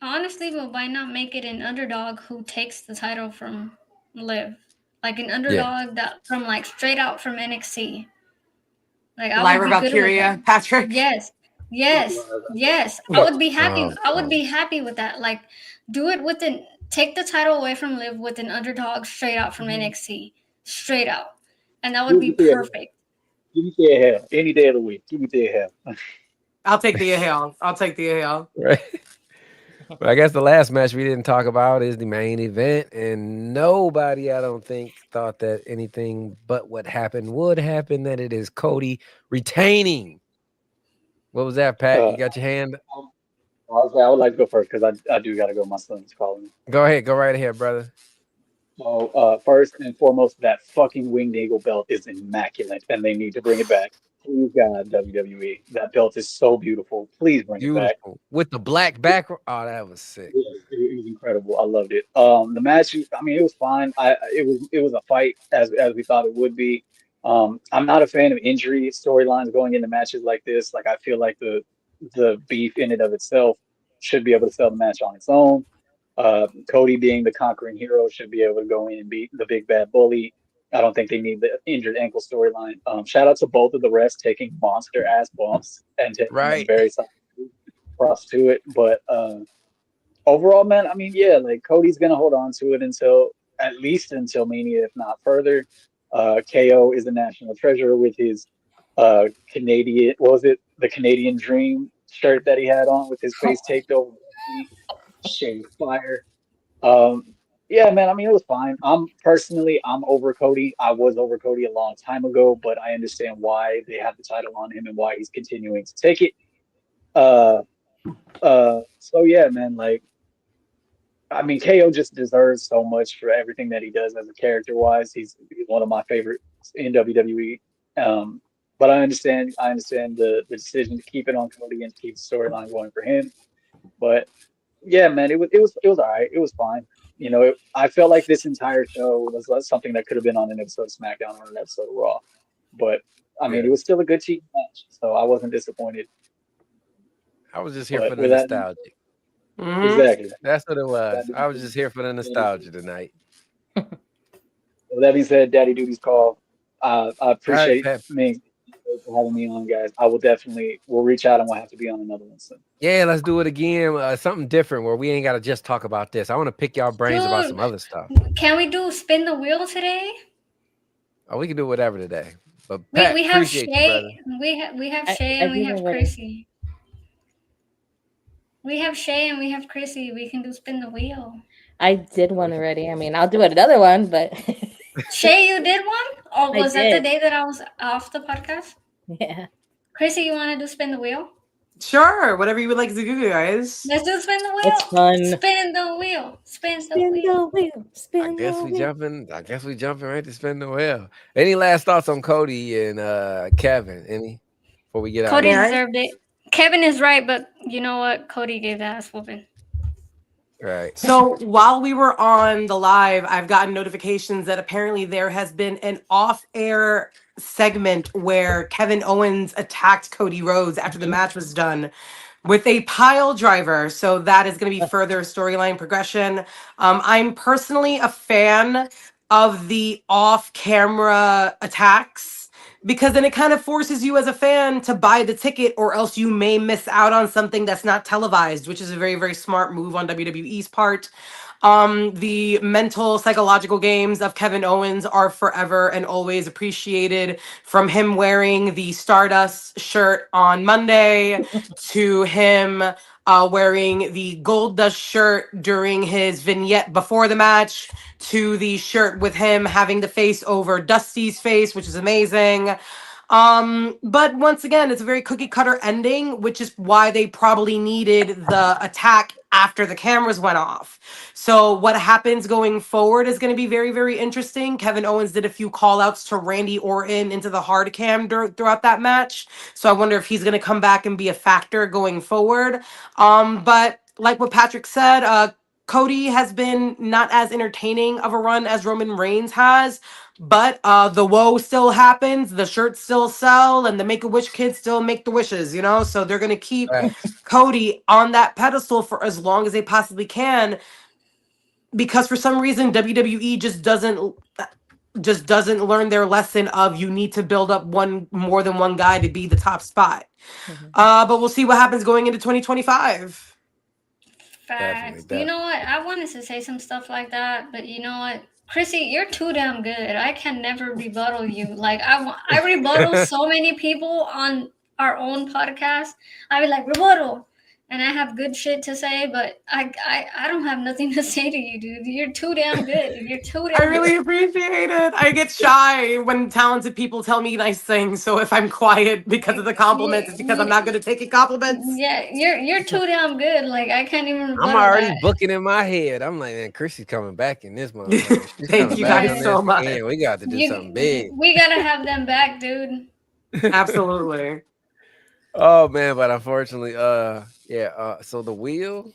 B: Honestly, but why not make it an underdog who takes the title from Liv? Like an underdog that from like straight out from NXT. Like
C: Lyra Valkyria, Patrick.
B: Yes. I would be happy. I would be happy with that. Like, do it take the title away from Liv with an underdog straight out from NXT, straight out, and that would be perfect.
D: Give me the hell any day of the week. Give me the hell.
C: I'll take the hell.
A: Right. But I guess the last match we didn't talk about is the main event, and nobody, I don't think, thought that anything but what happened would happen. That it is Cody retaining. What was that, Pat? You got your hand?
D: I would like to go first because I do got to go. My son's calling me.
A: Go ahead. Go right ahead, brother.
D: So first and foremost, that fucking Winged Eagle belt is immaculate, and they need to bring it back. Please, God, WWE, that belt is so beautiful. Please bring it back
A: with the black background. Oh, that was sick.
D: It was incredible. I loved it. The match, I mean, it was fine. It was a fight as we thought it would be. I'm not a fan of injury storylines going into matches like this. Like, I feel like the beef in and of itself should be able to sell the match on its own. Cody being the conquering hero should be able to go in and beat the big bad bully. I don't think they need the injured ankle storyline. Shout out to both of the rest taking monster ass bumps and taking very props to it. But overall, man, I mean, yeah, like Cody's gonna hold on to it at least until Mania, if not further. KO is the national treasure with his Canadian, the Canadian Dream shirt that he had on with his face taped over. Shade fire. Yeah, man, I mean, it was fine. I'm over Cody. I was over Cody a long time ago, but I understand why they have the title on him and why he's continuing to take it. So yeah, man, like, I mean, KO just deserves so much for everything that he does as a character-wise. He's one of my favorites in WWE. But I understand the decision to keep it on Cody and keep the storyline going for him. But yeah, man, it was all right. It was fine. You know, I felt like this entire show was something that could have been on an episode of SmackDown or an episode of Raw. But I mean, it was still a good cheap match, so I wasn't disappointed.
A: I was just here for the nostalgia.
D: Exactly.
A: That's what it was. I was just here for the nostalgia tonight.
D: With that being said, Daddy Duty's call. I appreciate me for having me on, guys. We'll reach out and we'll have to be on another one soon.
A: Yeah, let's do it again. Something different where we ain't got to just talk about this. I want to pick y'all brains about some other stuff.
B: Can we do spin the wheel today?
A: Oh, we can do whatever today. But Pat,
B: we have Shay. We have Shay and we have Chrissy. We have Shay and we have Chrissy. We can do spin the wheel.
E: I did one already. I mean, I'll do another one, but
B: Shay, you did one? Or was that the day that I was off the podcast?
E: Yeah.
B: Chrissy, you want to do spin the wheel?
C: Sure, whatever you would like to do, guys.
B: Let's do spin the wheel.
E: It's fun.
B: Spin the wheel. Spin the wheel.
E: Spin the wheel.
A: I guess we jumping right to spin the wheel. Any last thoughts on Cody and Kevin? Any before we get out?
B: Cody deserved it. Kevin is right, but you know what? Cody gave the ass whooping.
A: Right.
C: So while we were on the live, I've gotten notifications that apparently there has been an off-air segment where Kevin Owens attacked Cody Rhodes after the match was done with a pile driver. So that is going to be further storyline progression. I'm personally a fan of the off-camera attacks, because then it kind of forces you as a fan to buy the ticket, or else you may miss out on something that's not televised, which is a very, very smart move on WWE's part. The mental, psychological games of Kevin Owens are forever and always appreciated, from him wearing the Stardust shirt on Monday to him wearing the Gold Dust shirt during his vignette before the match, to the shirt with him having the face over Dusty's face, which is amazing. But once again, it's a very cookie cutter ending, which is why they probably needed the attack after the cameras went off. So what happens going forward is going to be very, very interesting. Kevin Owens did a few call outs to Randy Orton into the hard cam throughout that match. So I wonder if he's going to come back and be a factor going forward. But like what Patrick said, Cody has been not as entertaining of a run as Roman Reigns has, but the woe still happens, the shirts still sell, and the Make-A-Wish kids still make the wishes, you know? So they're going to keep Cody on that pedestal for as long as they possibly can, because for some reason WWE just doesn't learn their lesson of you need to build up more than one guy to be the top spot. But we'll see what happens going into 2025.
B: Facts. You know what? I wanted to say some stuff like that, but you know what? Chrissy, you're too damn good. I can never rebuttal you. Like I rebuttal so many people on our own podcast. I be like, rebuttal. And I have good shit to say, but I don't have nothing to say to you, dude. You're too damn good. You're too damn
C: I really appreciate it. I get shy when talented people tell me nice things. So if I'm quiet because of the compliments, it's because I'm not going to take compliments.
B: Yeah, you're too damn good. Like, I can't even.
A: I'm already booking in my head. I'm like, man, Chrissy's coming back in this month.
C: Thank you guys so much.
A: Man, we got to do something big.
B: We got to have them back, dude.
C: Absolutely.
A: Oh man, but unfortunately, so the wheel,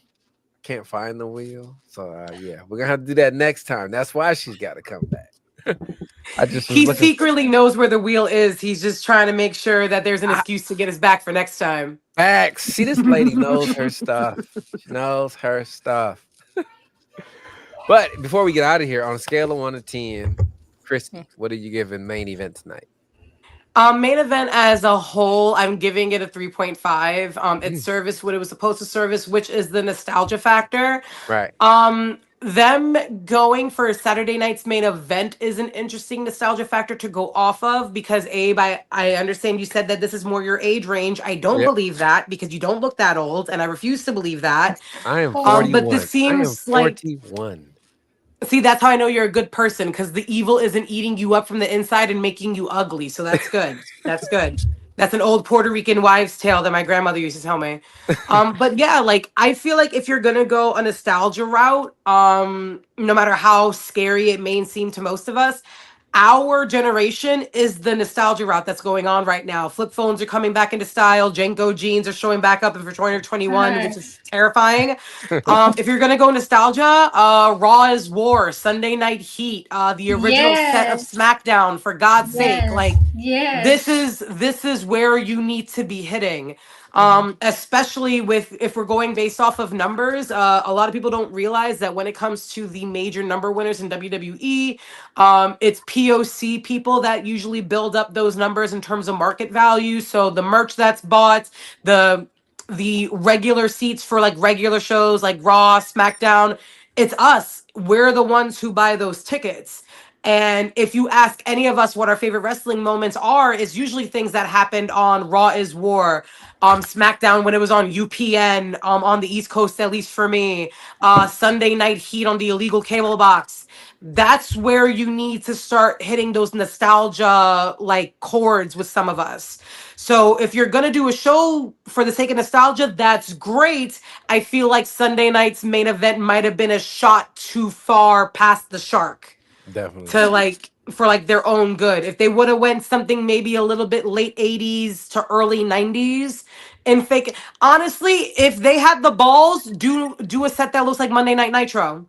A: can't find the wheel. So we're gonna have to do that next time. That's why she's got to come back.
C: He secretly knows where the wheel is. He's just trying to make sure that there's an excuse to get us back for next time.
A: Facts. See, this lady knows her stuff. She knows her stuff. But before we get out of here, on a scale of 1 to 10, Christy, what are you giving main event tonight?
C: Main event as a whole, I'm giving it a 3.5. It serviced what it was supposed to service, which is the nostalgia factor.
A: Right.
C: Them going for a Saturday night's main event is an interesting nostalgia factor to go off of, because Abe, I understand you said that this is more your age range. I don't believe that, because you don't look that old, and I refuse to believe that.
A: I am 41.
C: But this seems like
A: 41.
C: See, that's how I know you're a good person, because the evil isn't eating you up from the inside and making you ugly. So that's good. That's good. That's an old Puerto Rican wives' tale that my grandmother used to tell me. But yeah, like, I feel like if you're going to go a nostalgia route, no matter how scary it may seem to most of us, our generation is the nostalgia route that's going on right now. Flip phones are coming back into style. Jenko jeans are showing back up for 2021, which is terrifying. If you're gonna go nostalgia, Raw is War, Sunday Night Heat, the original set of SmackDown, for God's sake. Like this is where you need to be hitting. Especially with, if we're going based off of numbers, a lot of people don't realize that when it comes to the major number winners in WWE, it's POC people that usually build up those numbers in terms of market value. So the merch that's bought, the regular seats for like regular shows like Raw, SmackDown, it's us. We're the ones who buy those tickets. And if you ask any of us what our favorite wrestling moments are, it's usually things that happened on Raw is War, SmackDown when it was on UPN, on the East Coast, at least for me, Sunday Night Heat on the illegal cable box. That's where you need to start hitting those nostalgia like chords with some of us. So if you're gonna do a show for the sake of nostalgia, that's great. I feel like Sunday night's main event might have been a shot too far past the shark.
A: Definitely.
C: To like, for like their own good. If they would have went something maybe a little bit late 80s to early 90s and fake, honestly, if they had the balls, do a set that looks like Monday Night Nitro.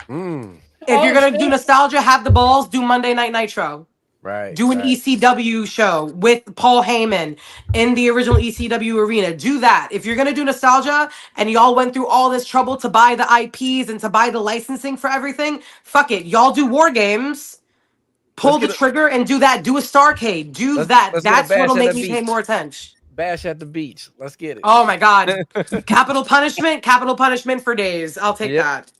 C: If you're gonna do nostalgia, have the balls, do Monday Night Nitro.
A: Right.
C: Do an ECW show with Paul Heyman in the original ECW arena. Do that. If you're gonna do nostalgia and y'all went through all this trouble to buy the IPs and to buy the licensing for everything, fuck it. Y'all do War Games. Pull the trigger and do that. Do a Starcade. Do that. That's what'll make me pay more attention.
A: Bash at the beach. Let's get it.
C: Oh my God. Capital punishment for days. I'll take that.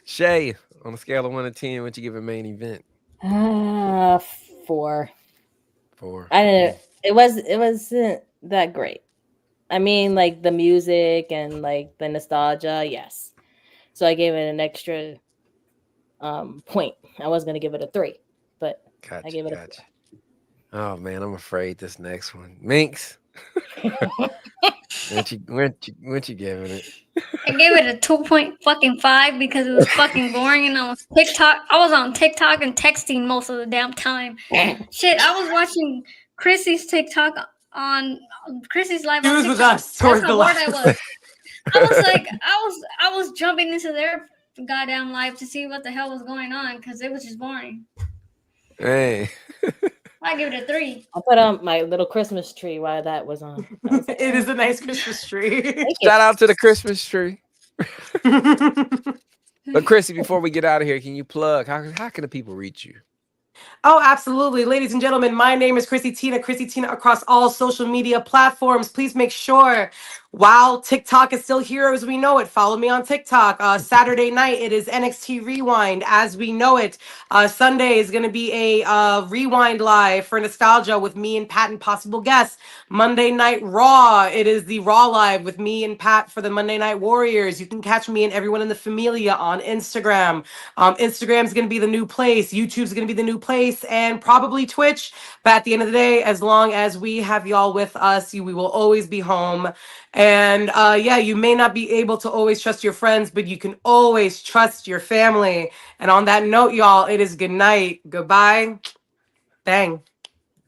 A: Shay, on a scale of 1 to 10, what you give a main event?
E: 4.
A: 4.
E: I don't know. It wasn't that great. I mean, like the music and like the nostalgia, yes. So I gave it an extra point. I was gonna give it a 3, but I gave it a 4.
A: Oh man, I'm afraid this next one. Minx. What you giving it?
B: I gave it a 2.5 because it was fucking boring, and I was on TikTok and texting most of the damn time. Shit, I was watching Chrissy's TikTok on Chrissy's live on TikTok.
C: With us towards the left.
B: I was like, I was jumping into their goddamn live to see what the hell was going on because it was just boring.
A: Hey.
B: I give it a 3.
E: I'll put on my little Christmas tree while that was on.
C: It is a nice Christmas tree.
A: Shout out to the Christmas tree. But Chrissy, before we get out of here, can you plug? How can the people reach you?
C: Oh, absolutely. Ladies and gentlemen, my name is Chrissy Tina across all social media platforms. Please make sure, while TikTok is still here as we know it, follow me on TikTok. Saturday night, it is NXT Rewind as we know it. Sunday is going to be a Rewind live for nostalgia with me and Pat and possible guests. Monday Night Raw, it is the Raw live with me and Pat for the Monday Night Warriors. You can catch me and everyone in the Familia on Instagram. Instagram's going to be the new place. YouTube's going to be the new place. And probably Twitch. But at the end of the day, as long as we have y'all with us, we will always be home. And you may not be able to always trust your friends, but you can always trust your family. And on that note, y'all, it is good night. Goodbye. Bang.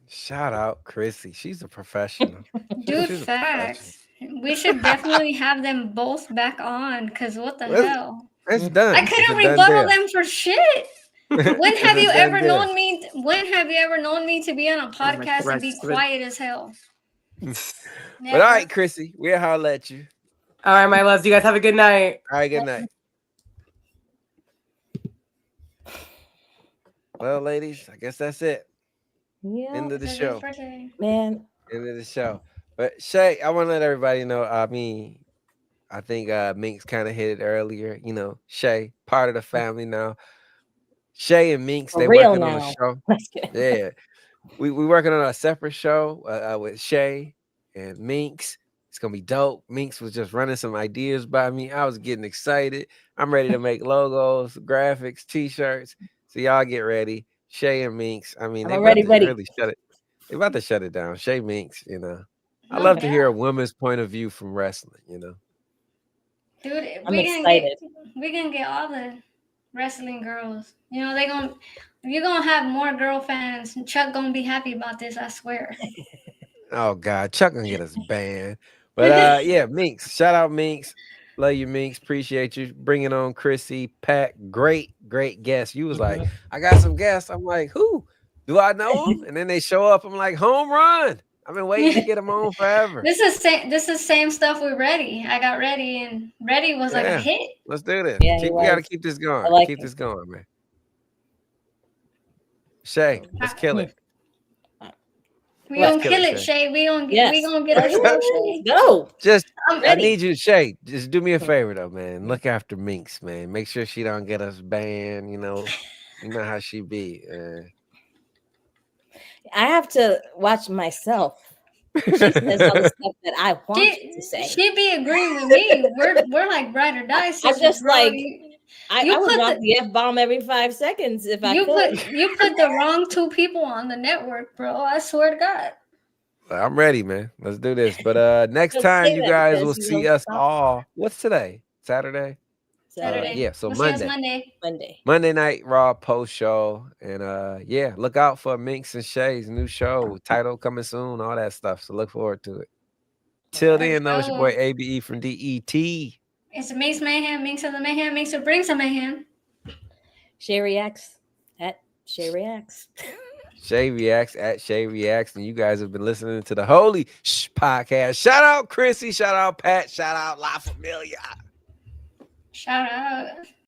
A: Shout out Chrissy. She's a professional.
B: Dude, facts. We should definitely have them both back on, because what the hell?
A: It's done.
B: I couldn't rebuttal them for shit. When have you ever known me? When have you ever known me to be on a podcast and be quiet as hell?
A: But all right, Chrissy, we'll holler at you.
C: All right, my loves. You guys have a good night.
A: All right, good night. Well, ladies, I guess that's it.
E: Yeah.
A: End of the show.
E: Man.
A: End of the show. But Shay, I want to let everybody know. I mean, I think Minx kind of hit it earlier. You know, Shay, part of the family now. Shay and Minx, they working on a show. Yeah. We working on a separate show with Shay and Minx. It's gonna be dope. Minx was just running some ideas by me. I was getting excited. I'm ready to make logos, graphics, t-shirts. So y'all get ready. Shay and Minx. I mean,
E: ready.
A: Really shut it. They about to shut it down. Shay Minx, you know. I love to hear a woman's point of view from wrestling, you know.
B: Dude,
E: I'm excited.
B: We can get all the wrestling girls. You know, you're gonna have more girl fans. Chuck gonna be happy about this, I swear.
A: Oh God, Chuck gonna get us banned. But yeah, Minx. Shout out Minx. Love you, Minx. Appreciate you bringing on Chrissy, Pat. Great guest. You was like, I got some guests. I'm like, who? Do I know them? And then they show up. I'm like, home run. I've been waiting to get them on forever.
B: This is same stuff with Ready. I got Ready, and Ready was like a hit.
A: Let's do this.
E: Yeah,
A: we gotta keep this going.
E: Like
A: keep this going, man. Shay, let's kill it.
B: We gonna kill it, Shay. We gonna get it. Shay.
E: Go.
A: I need you, Shay. Just do me a favor though, man. Look after Minx, man. Make sure she don't get us banned. You know how she be.
E: I have to watch myself. She says all the stuff that I want to say.
B: She be agreeing with me. We're like ride or die.
E: I'm just like I would drop the F-bomb every 5 seconds if I could.
B: You put the wrong 2 people on the network, bro. I swear to God.
A: I'm ready, man. Let's do this. But next time you guys will see us all. What's today? Saturday?
B: Saturday.
A: Yeah, so
B: Monday
A: night Raw post show. And look out for Minx and Shay's new show. Title coming soon, all that stuff. So look forward to it. Till then, though, it's your boy ABE from DET.
B: It's Minx Mayhem, Minx of the Mayhem, Minx who brings the mayhem.
E: Shay Reacts at Shay Reacts.
A: Shay Reacts at Shay Reacts. And you guys have been listening to the Holy Shhh Podcast. Shout out Chrissy. Shout out Pat. Shout out La Familia.
B: Shout out.